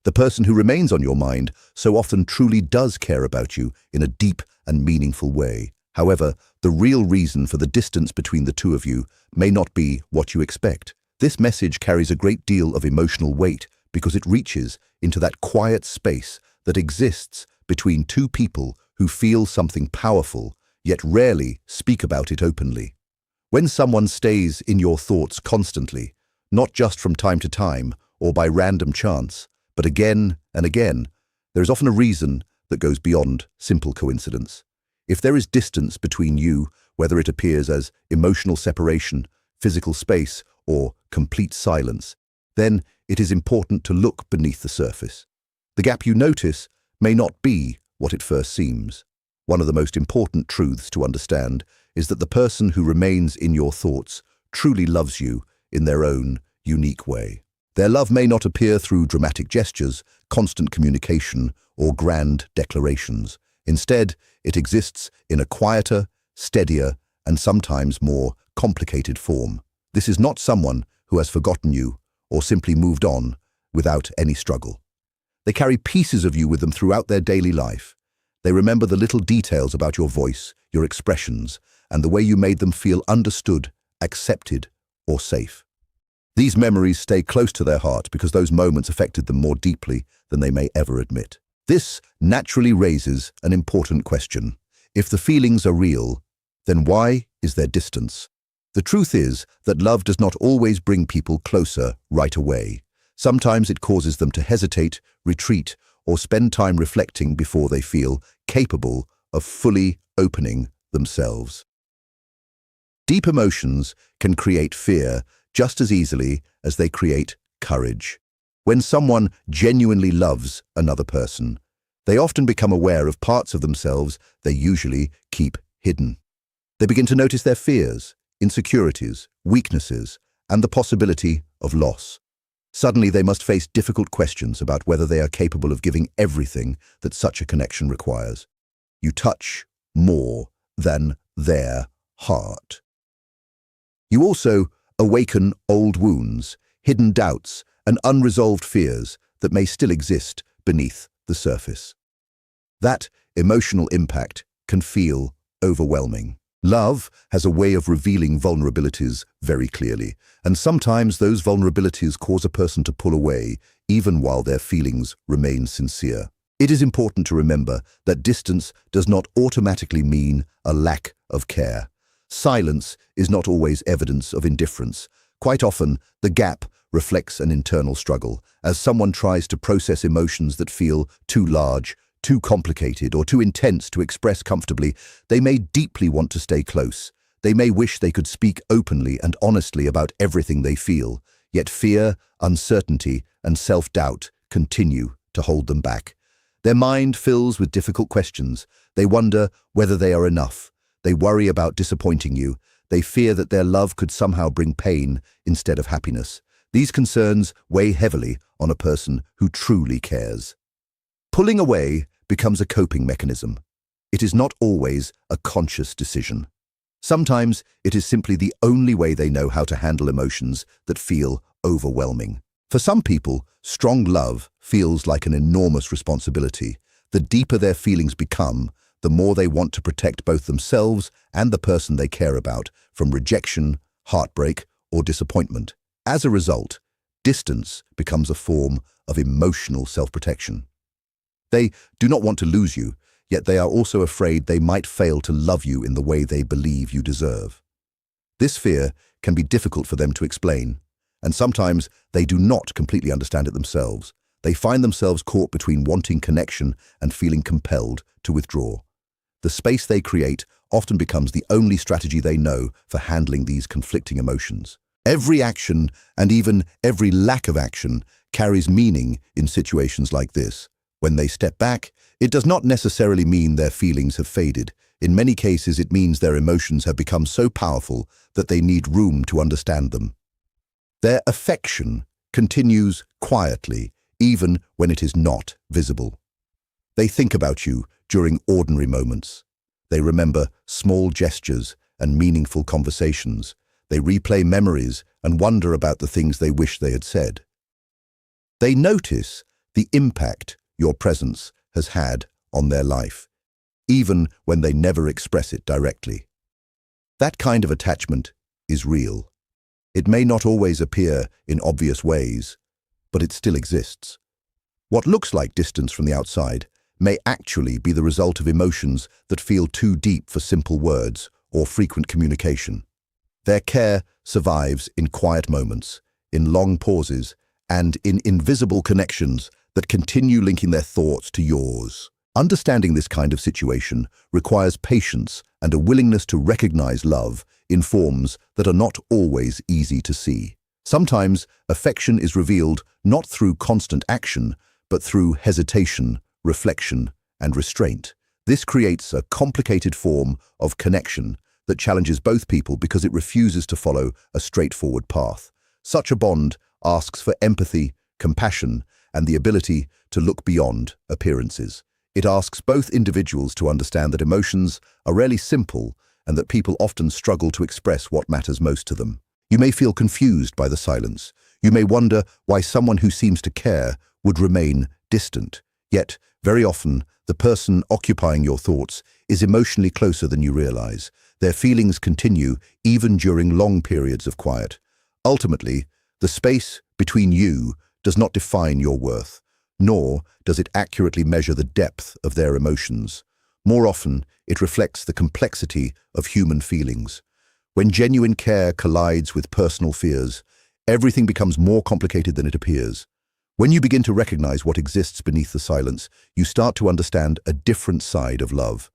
The person who remains on your mind so often truly does care about you in a deep and meaningful way. However, the real reason for the distance between the two of you may not be what you expect. This message carries a great deal of emotional weight because it reaches into that quiet space that exists between two people who feel something powerful, yet rarely speak about it openly. When someone stays in your thoughts constantly, not just from time to time or by random chance, but again and again, there is often a reason that goes beyond simple coincidence. If there is distance between you, whether it appears as emotional separation, physical space, or complete silence, then it is important to look beneath the surface. The gap you notice may not be what it first seems. One of the most important truths to understand is that the person who remains in your thoughts truly loves you in their own unique way. Their love may not appear through dramatic gestures, constant communication, or grand declarations. Instead, it exists in a quieter, steadier, and sometimes more complicated form. This is not someone who has forgotten you or simply moved on without any struggle. They carry pieces of you with them throughout their daily life. They remember the little details about your voice, your expressions, and the way you made them feel understood, accepted, or safe. These memories stay close to their heart because those moments affected them more deeply than they may ever admit. This naturally raises an important question. If the feelings are real, then why is there distance? The truth is that love does not always bring people closer right away. Sometimes it causes them to hesitate, retreat, or spend time reflecting before they feel capable of fully opening themselves. Deep emotions can create fear just as easily as they create courage. When someone genuinely loves another person, they often become aware of parts of themselves they usually keep hidden. They begin to notice their fears, insecurities, weaknesses, and the possibility of loss. Suddenly, they must face difficult questions about whether they are capable of giving everything that such a connection requires. You touch more than their heart. You also awaken old wounds, hidden doubts, and unresolved fears that may still exist beneath the surface. That emotional impact can feel overwhelming. Love has a way of revealing vulnerabilities very clearly, and sometimes those vulnerabilities cause a person to pull away, even while their feelings remain sincere. It is important to remember that distance does not automatically mean a lack of care. Silence is not always evidence of indifference. Quite often, the gap reflects an internal struggle, as someone tries to process emotions that feel too large, too complicated, or too intense to express comfortably. They may deeply want to stay close. They may wish they could speak openly and honestly about everything they feel, yet fear, uncertainty, and self-doubt continue to hold them back. Their mind fills with difficult questions. They wonder whether they are enough. They worry about disappointing you. They fear that their love could somehow bring pain instead of happiness. These concerns weigh heavily on a person who truly cares. Pulling away becomes a coping mechanism. It is not always a conscious decision. Sometimes it is simply the only way they know how to handle emotions that feel overwhelming. For some people, strong love feels like an enormous responsibility. The deeper their feelings become, the more they want to protect both themselves and the person they care about from rejection, heartbreak, or disappointment. As a result, distance becomes a form of emotional self-protection. They do not want to lose you, yet they are also afraid they might fail to love you in the way they believe you deserve. This fear can be difficult for them to explain, and sometimes they do not completely understand it themselves. They find themselves caught between wanting connection and feeling compelled to withdraw. The space they create often becomes the only strategy they know for handling these conflicting emotions. Every action, and even every lack of action, carries meaning in situations like this. When they step back, it does not necessarily mean their feelings have faded. In many cases, it means their emotions have become so powerful that they need room to understand them. Their affection continues quietly, even when it is not visible. They think about you during ordinary moments. They remember small gestures and meaningful conversations. They replay memories and wonder about the things they wish they had said. They notice the impact your presence has had on their life, even when they never express it directly. That kind of attachment is real. It may not always appear in obvious ways, but it still exists. What looks like distance from the outside may actually be the result of emotions that feel too deep for simple words or frequent communication. Their care survives in quiet moments, in long pauses, and in invisible connections that continue linking their thoughts to yours. Understanding this kind of situation requires patience and a willingness to recognize love in forms that are not always easy to see. Sometimes affection is revealed not through constant action, but through hesitation, reflection, and restraint. This creates a complicated form of connection that challenges both people because it refuses to follow a straightforward path. Such a bond asks for empathy, compassion, and the ability to look beyond appearances. It asks both individuals to understand that emotions are rarely simple and that people often struggle to express what matters most to them. You may feel confused by the silence. You may wonder why someone who seems to care would remain distant. Yet, very often, the person occupying your thoughts is emotionally closer than you realize. Their feelings continue even during long periods of quiet. Ultimately, the space between you does not define your worth, nor does it accurately measure the depth of their emotions. More often, it reflects the complexity of human feelings. When genuine care collides with personal fears, everything becomes more complicated than it appears. When you begin to recognize what exists beneath the silence, you start to understand a different side of love.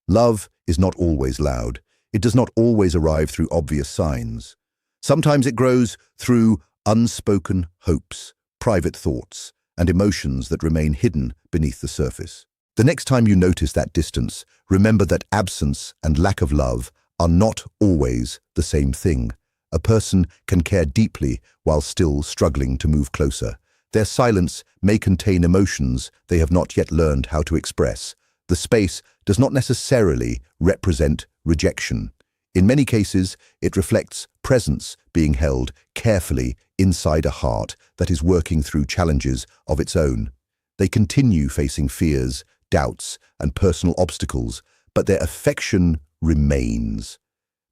Love is not always loud. It does not always arrive through obvious signs. Sometimes it grows through unspoken hopes, private thoughts, and emotions that remain hidden beneath the surface. The next time you notice that distance, remember that absence and lack of love are not always the same thing. A person can care deeply while still struggling to move closer. Their silence may contain emotions they have not yet learned how to express. The space does not necessarily represent rejection. In many cases, it reflects presence being held carefully inside a heart that is working through challenges of its own. They continue facing fears, doubts, and personal obstacles, but their affection remains.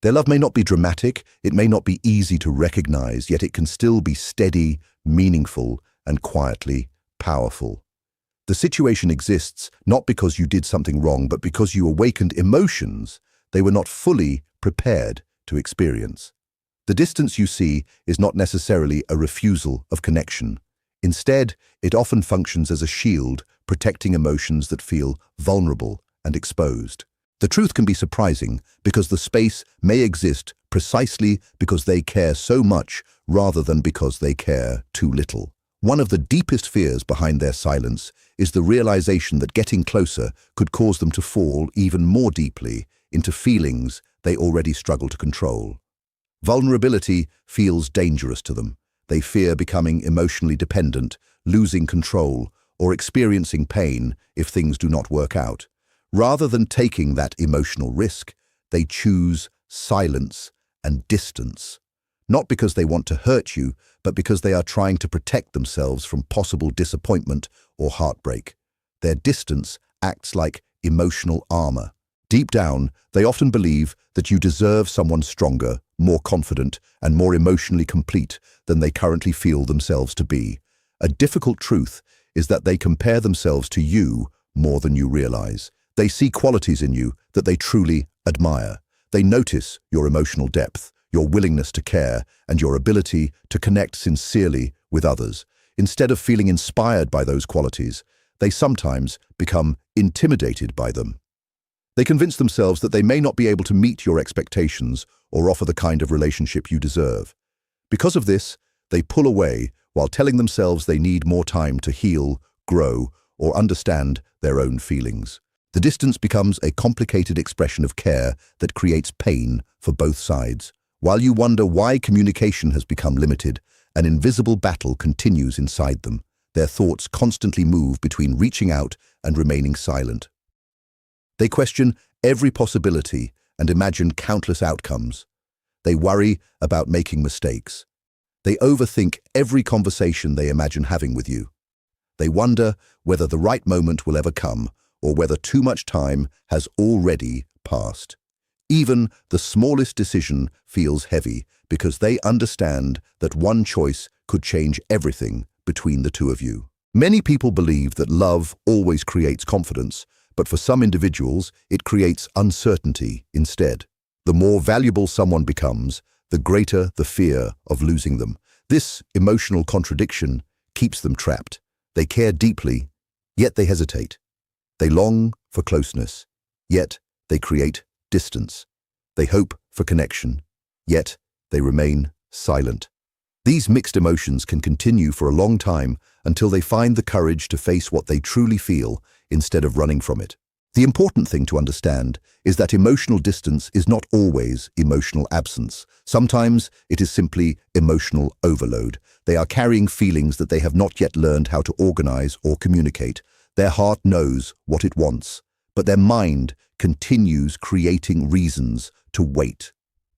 Their love may not be dramatic, it may not be easy to recognize, yet it can still be steady, meaningful, and quietly powerful. The situation exists not because you did something wrong, but because you awakened emotions they were not fully prepared to experience. The distance you see is not necessarily a refusal of connection. Instead, it often functions as a shield, protecting emotions that feel vulnerable and exposed. The truth can be surprising because the space may exist precisely because they care so much rather than because they care too little. One of the deepest fears behind their silence is the realization that getting closer could cause them to fall even more deeply into feelings they already struggle to control. Vulnerability feels dangerous to them. They fear becoming emotionally dependent, losing control, or experiencing pain if things do not work out. Rather than taking that emotional risk, they choose silence and distance. Not because they want to hurt you, but because they are trying to protect themselves from possible disappointment or heartbreak. Their distance acts like emotional armor. Deep down, they often believe that you deserve someone stronger, more confident, and more emotionally complete than they currently feel themselves to be. A difficult truth is that they compare themselves to you more than you realize. They see qualities in you that they truly admire. They notice your emotional depth, your willingness to care, and your ability to connect sincerely with others. Instead of feeling inspired by those qualities, they sometimes become intimidated by them. They convince themselves that they may not be able to meet your expectations or offer the kind of relationship you deserve. Because of this, they pull away while telling themselves they need more time to heal, grow, or understand their own feelings. The distance becomes a complicated expression of care that creates pain for both sides. While you wonder why communication has become limited, an invisible battle continues inside them. Their thoughts constantly move between reaching out and remaining silent. They question every possibility and imagine countless outcomes. They worry about making mistakes. They overthink every conversation they imagine having with you. They wonder whether the right moment will ever come or whether too much time has already passed. Even the smallest decision feels heavy because they understand that one choice could change everything between the two of you. Many people believe that love always creates confidence, but for some individuals, it creates uncertainty instead. The more valuable someone becomes, the greater the fear of losing them. This emotional contradiction keeps them trapped. They care deeply, yet they hesitate. They long for closeness, yet they create distance. They hope for connection, yet they remain silent. These mixed emotions can continue for a long time until they find the courage to face what they truly feel instead of running from it. The important thing to understand is that emotional distance is not always emotional absence. Sometimes it is simply emotional overload. They are carrying feelings that they have not yet learned how to organize or communicate. Their heart knows what it wants, but their mind continues creating reasons to wait.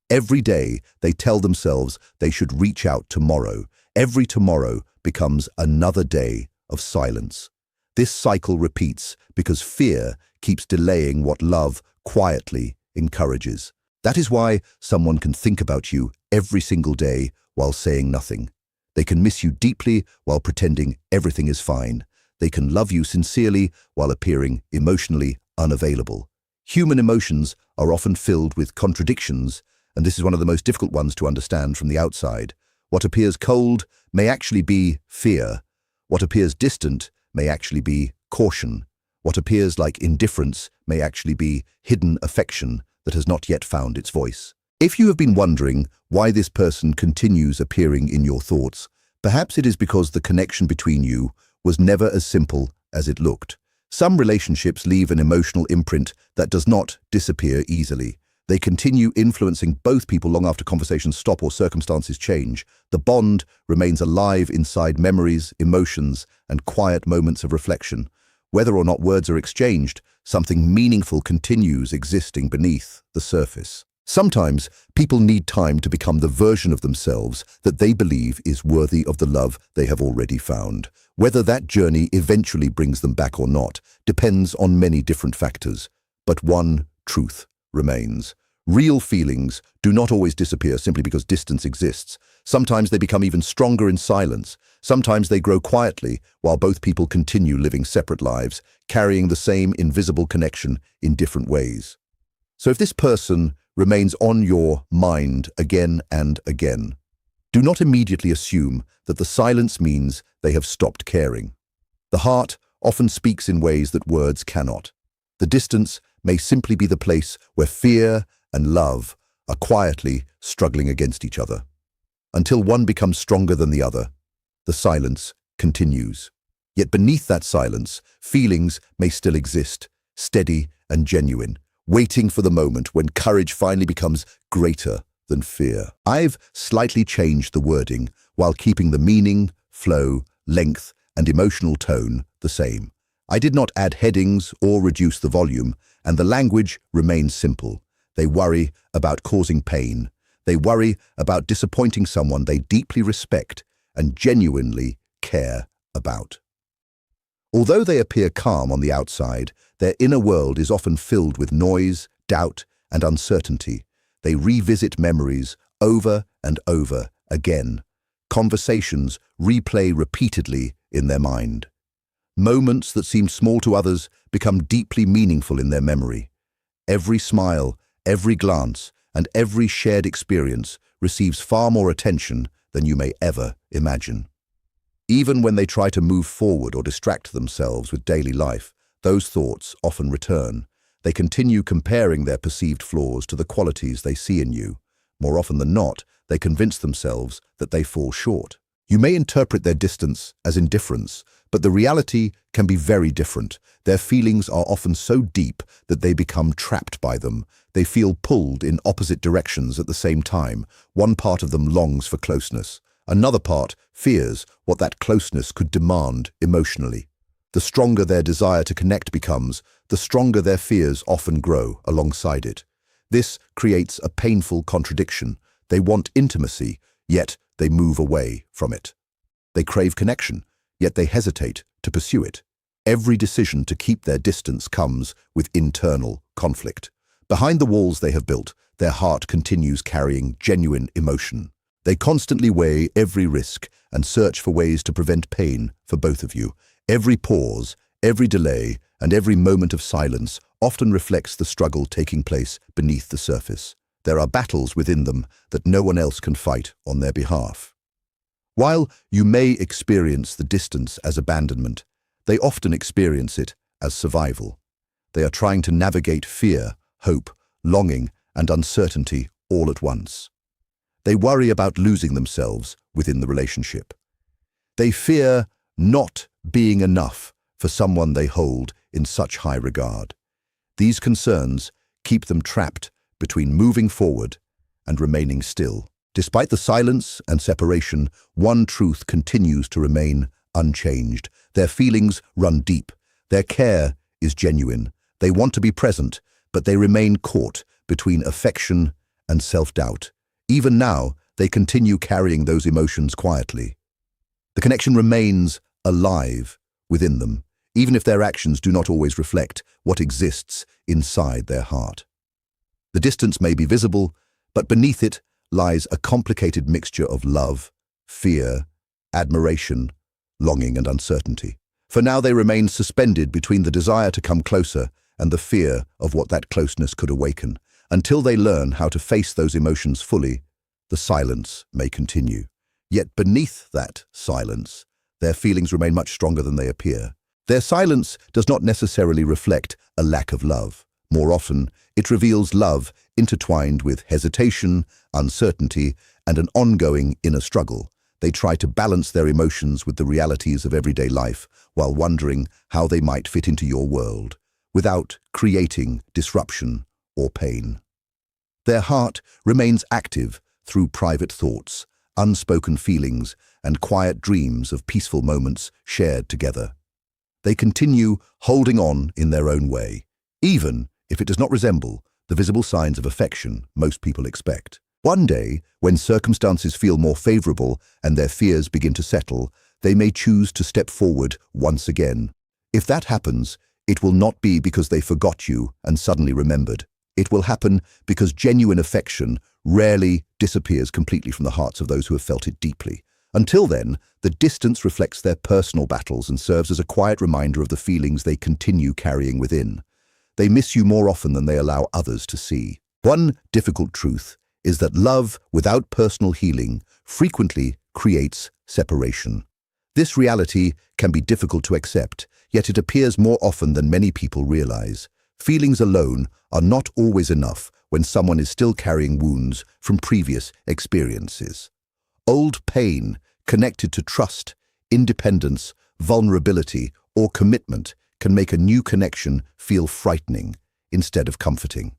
Every day, they tell themselves they should reach out tomorrow. Every tomorrow becomes another day of silence. This cycle repeats because fear keeps delaying what love quietly encourages. That is why someone can think about you every single day while saying nothing. They can miss you deeply while pretending everything is fine. They can love you sincerely while appearing emotionally unavailable. Human emotions are often filled with contradictions, and this is one of the most difficult ones to understand from the outside. What appears cold may actually be fear. What appears distant may actually be caution. What appears like indifference may actually be hidden affection that has not yet found its voice. If you have been wondering why this person continues appearing in your thoughts, perhaps it is because the connection between you was never as simple as it looked. Some relationships leave an emotional imprint that does not disappear easily. They continue influencing both people long after conversations stop or circumstances change. The bond remains alive inside memories, emotions, and quiet moments of reflection. Whether or not words are exchanged, something meaningful continues existing beneath the surface. Sometimes people need time to become the version of themselves that they believe is worthy of the love they have already found. Whether that journey eventually brings them back or not depends on many different factors. But one truth remains. Real feelings do not always disappear simply because distance exists. Sometimes they become even stronger in silence. Sometimes they grow quietly while both people continue living separate lives, carrying the same invisible connection in different ways. So if this person remains on your mind again and again, do not immediately assume that the silence means they have stopped caring. The heart often speaks in ways that words cannot. The distance may simply be the place where fear and love are quietly struggling against each other. Until one becomes stronger than the other, the silence continues. Yet beneath that silence, feelings may still exist, steady and genuine, waiting for the moment when courage finally becomes greater than fear. I've slightly changed the wording while keeping the meaning, flow, length, and emotional tone the same. I did not add headings or reduce the volume, and the language remains simple. They worry about causing pain. They worry about disappointing someone they deeply respect and genuinely care about. Although they appear calm on the outside, their inner world is often filled with noise, doubt, and uncertainty. They revisit memories over and over again. Conversations replay repeatedly in their mind. Moments that seemed small to others become deeply meaningful in their memory. Every smile, every glance, and every shared experience receives far more attention than you may ever imagine. Even when they try to move forward or distract themselves with daily life, those thoughts often return. They continue comparing their perceived flaws to the qualities they see in you. More often than not, they convince themselves that they fall short. You may interpret their distance as indifference, but the reality can be very different. Their feelings are often so deep that they become trapped by them. They feel pulled in opposite directions at the same time. One part of them longs for closeness. Another part fears what that closeness could demand emotionally. The stronger their desire to connect becomes, the stronger their fears often grow alongside it. This creates a painful contradiction. They want intimacy, yet they move away from it. They crave connection, yet they hesitate to pursue it. Every decision to keep their distance comes with internal conflict. Behind the walls they have built, their heart continues carrying genuine emotion. They constantly weigh every risk and search for ways to prevent pain for both of you. Every pause, every delay, and every moment of silence often reflects the struggle taking place beneath the surface. There are battles within them that no one else can fight on their behalf. While you may experience the distance as abandonment, they often experience it as survival. They are trying to navigate fear, hope, longing, and uncertainty all at once. They worry about losing themselves within the relationship. They fear not being enough for someone they hold in such high regard. These concerns keep them trapped between moving forward and remaining still. Despite the silence and separation, one truth continues to remain unchanged. Their feelings run deep. Their care is genuine. They want to be present, but they remain caught between affection and self-doubt. Even now, they continue carrying those emotions quietly. The connection remains alive within them, even if their actions do not always reflect what exists inside their heart. The distance may be visible, but beneath it lies a complicated mixture of love, fear, admiration, longing, and uncertainty. For now, they remain suspended between the desire to come closer and the fear of what that closeness could awaken. Until they learn how to face those emotions fully, the silence may continue. Yet beneath that silence, their feelings remain much stronger than they appear. Their silence does not necessarily reflect a lack of love. More often, it reveals love intertwined with hesitation, uncertainty, and an ongoing inner struggle. They try to balance their emotions with the realities of everyday life while wondering how they might fit into your world without creating disruption or pain. Their heart remains active through private thoughts, unspoken feelings, and quiet dreams of peaceful moments shared together. They continue holding on in their own way, even if it does not resemble the visible signs of affection most people expect. One day, when circumstances feel more favorable and their fears begin to settle, they may choose to step forward once again. If that happens, it will not be because they forgot you and suddenly remembered. It will happen because genuine affection rarely disappears completely from the hearts of those who have felt it deeply. Until then, the distance reflects their personal battles and serves as a quiet reminder of the feelings they continue carrying within. They miss you more often than they allow others to see. One difficult truth is that love without personal healing frequently creates separation. This reality can be difficult to accept, yet it appears more often than many people realize. Feelings alone are not always enough when someone is still carrying wounds from previous experiences. Old pain connected to trust, independence, vulnerability, or commitment can make a new connection feel frightening instead of comforting.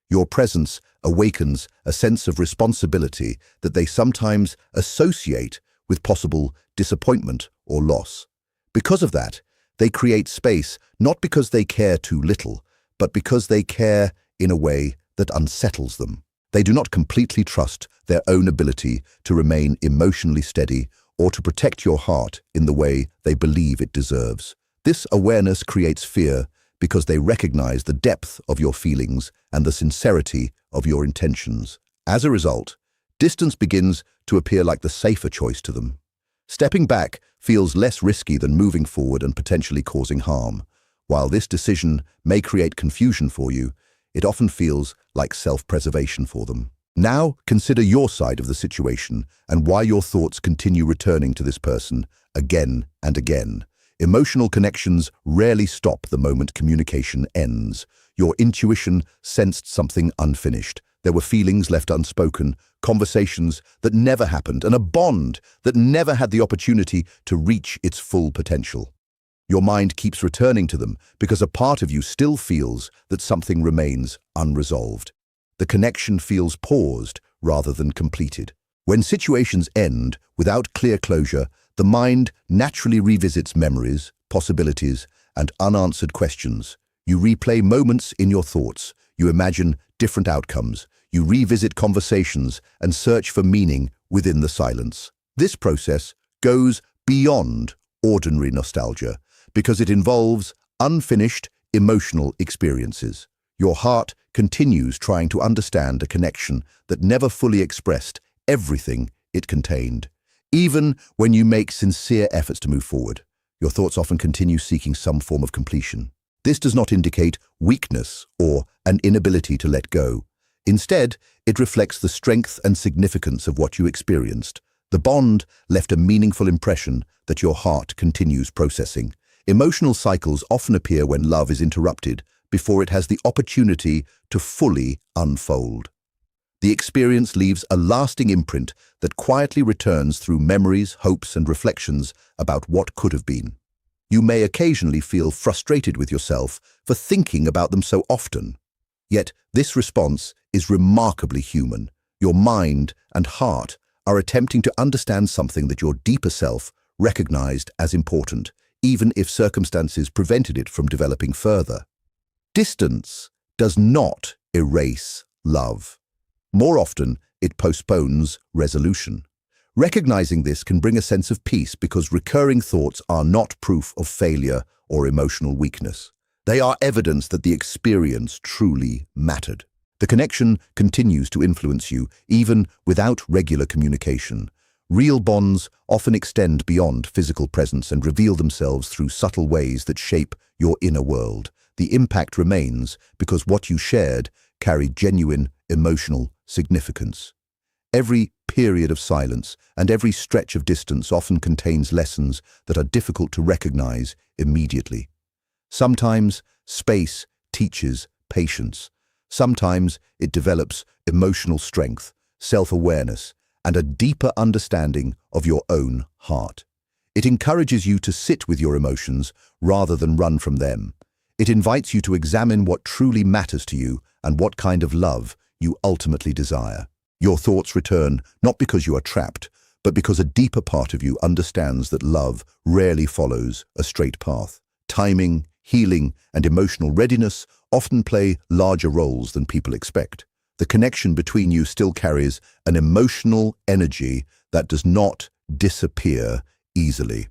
Your presence awakens a sense of responsibility that they sometimes associate with possible disappointment or loss. Because of that, they create space not because they care too little, but because they care in a way that unsettles them. They do not completely trust their own ability to remain emotionally steady or to protect your heart in the way they believe it deserves. This awareness creates fear because they recognize the depth of your feelings and the sincerity of your intentions. As a result, distance begins to appear like the safer choice to them. Stepping back feels less risky than moving forward and potentially causing harm. While this decision may create confusion for you, it often feels like self-preservation for them. Now, consider your side of the situation and why your thoughts continue returning to this person again and again. Emotional connections rarely stop the moment communication ends. Your intuition sensed something unfinished. There were feelings left unspoken, conversations that never happened, and a bond that never had the opportunity to reach its full potential. Your mind keeps returning to them because a part of you still feels that something remains unresolved. The connection feels paused rather than completed. When situations end without clear closure, the mind naturally revisits memories, possibilities, and unanswered questions. You replay moments in your thoughts. You imagine different outcomes. You revisit conversations and search for meaning within the silence. This process goes beyond ordinary nostalgia because it involves unfinished emotional experiences. Your heart continues trying to understand a connection that never fully expressed everything it contained. Even when you make sincere efforts to move forward, your thoughts often continue seeking some form of completion. This does not indicate weakness or an inability to let go. Instead, it reflects the strength and significance of what you experienced. The bond left a meaningful impression that your heart continues processing. Emotional cycles often appear when love is interrupted before it has the opportunity to fully unfold. The experience leaves a lasting imprint that quietly returns through memories, hopes, and reflections about what could have been. You may occasionally feel frustrated with yourself for thinking about them so often. Yet this response is remarkably human. Your mind and heart are attempting to understand something that your deeper self recognized as important, even if circumstances prevented it from developing further. Distance does not erase love. More often, it postpones resolution. Recognizing this can bring a sense of peace because recurring thoughts are not proof of failure or emotional weakness. They are evidence that the experience truly mattered. The connection continues to influence you, even without regular communication. Real bonds often extend beyond physical presence and reveal themselves through subtle ways that shape your inner world. The impact remains because what you shared carried genuine emotional significance. Every period of silence and every stretch of distance often contains lessons that are difficult to recognize immediately. Sometimes space teaches patience. Sometimes it develops emotional strength, self-awareness, and a deeper understanding of your own heart. It encourages you to sit with your emotions rather than run from them. It invites you to examine what truly matters to you and what kind of love you ultimately desire. Your thoughts return not because you are trapped, but because a deeper part of you understands that love rarely follows a straight path. Timing, healing, and emotional readiness often play larger roles than people expect. The connection between you still carries an emotional energy that does not disappear easily.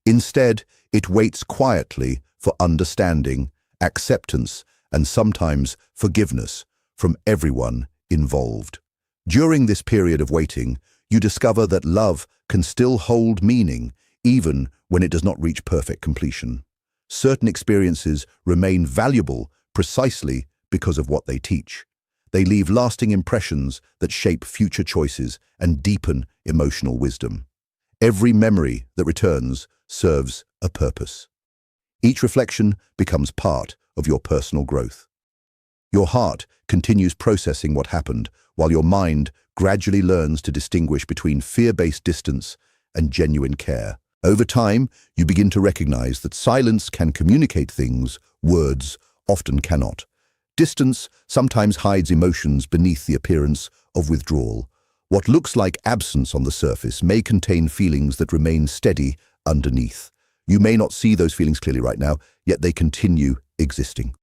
Instead, it waits quietly for understanding, acceptance, and sometimes forgiveness from everyone involved. During this period of waiting, you discover that love can still hold meaning even when it does not reach perfect completion. Certain experiences remain valuable precisely because of what they teach. They leave lasting impressions that shape future choices and deepen emotional wisdom. Every memory that returns serves a purpose. Each reflection becomes part of your personal growth. Your heart continues processing what happened, while your mind gradually learns to distinguish between fear-based distance and genuine care. Over time, you begin to recognize that silence can communicate things words often cannot. Distance sometimes hides emotions beneath the appearance of withdrawal. What looks like absence on the surface may contain feelings that remain steady underneath. You may not see those feelings clearly right now, yet they continue existing.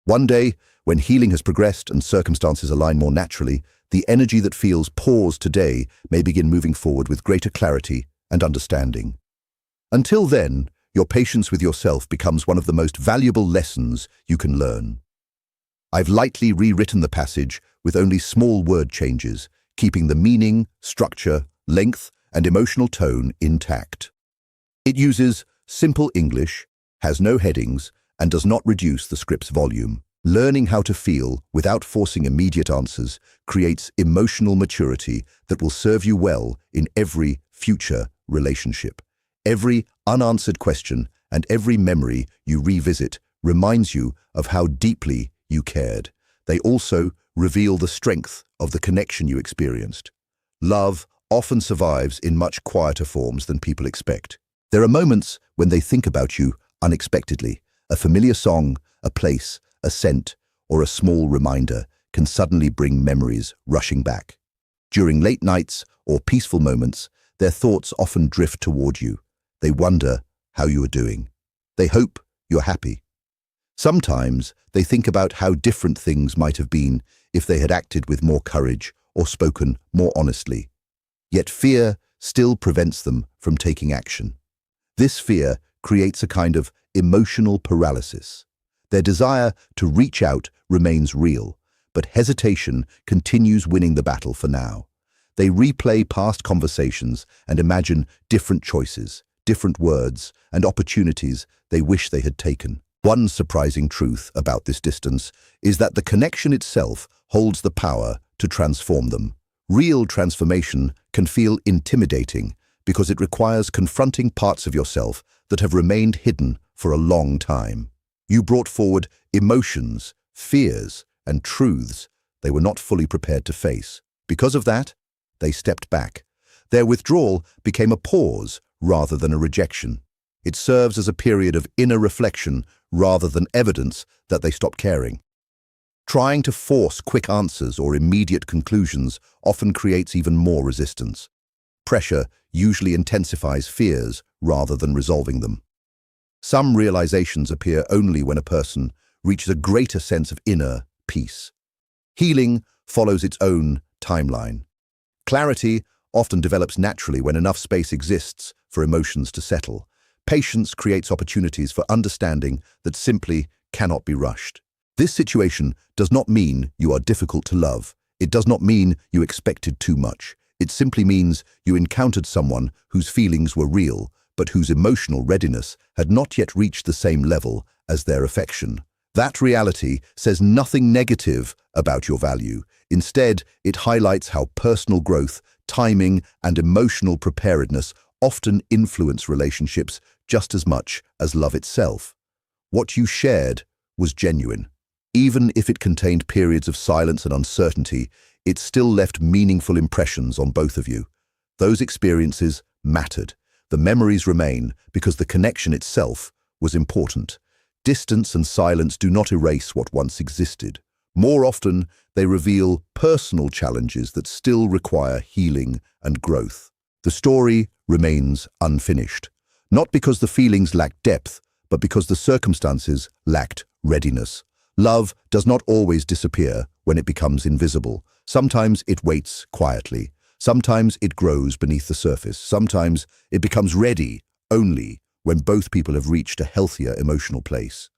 One day, when healing has progressed and circumstances align more naturally, the energy that feels paused today may begin moving forward with greater clarity and understanding. Until then, your patience with yourself becomes one of the most valuable lessons you can learn. I've lightly rewritten the passage with only small word changes, keeping the meaning, structure, length, and emotional tone intact. It uses simple English, has no headings, and does not reduce the script's volume. Learning how to feel without forcing immediate answers creates emotional maturity that will serve you well in every future relationship. Every unanswered question and every memory you revisit reminds you of how deeply you cared. They also reveal the strength of the connection you experienced. Love often survives in much quieter forms than people expect. There are moments when they think about you unexpectedly. A familiar song, a place, a scent, or a small reminder can suddenly bring memories rushing back. During late nights or peaceful moments, their thoughts often drift toward you. They wonder how you are doing. They hope you're happy. Sometimes they think about how different things might have been if they had acted with more courage or spoken more honestly. Yet fear still prevents them from taking action. This fear creates a kind of emotional paralysis. Their desire to reach out remains real, but hesitation continues winning the battle for now. They replay past conversations and imagine different choices, different words, and opportunities they wish they had taken. One surprising truth about this distance is that the connection itself holds the power to transform them. Real transformation can feel intimidating because it requires confronting parts of yourself that have remained hidden for a long time. You brought forward emotions, fears, and truths they were not fully prepared to face. Because of that, they stepped back. Their withdrawal became a pause rather than a rejection. It serves as a period of inner reflection rather than evidence that they stopped caring. Trying to force quick answers or immediate conclusions often creates even more resistance. Pressure usually intensifies fears rather than resolving them. Some realizations appear only when a person reaches a greater sense of inner peace. Healing follows its own timeline. Clarity often develops naturally when enough space exists for emotions to settle. Patience creates opportunities for understanding that simply cannot be rushed. This situation does not mean you are difficult to love. It does not mean you expected too much. It simply means you encountered someone whose feelings were real, but whose emotional readiness had not yet reached the same level as their affection. That reality says nothing negative about your value. Instead, it highlights how personal growth, timing, and emotional preparedness often influence relationships just as much as love itself. What you shared was genuine. Even if it contained periods of silence and uncertainty, it still left meaningful impressions on both of you. Those experiences mattered. The memories remain because the connection itself was important. Distance and silence do not erase what once existed. More often, they reveal personal challenges that still require healing and growth. The story remains unfinished, not because the feelings lacked depth, but because the circumstances lacked readiness. Love does not always disappear when it becomes invisible. Sometimes it waits quietly. Sometimes it grows beneath the surface. Sometimes it becomes ready only when both people have reached a healthier emotional place.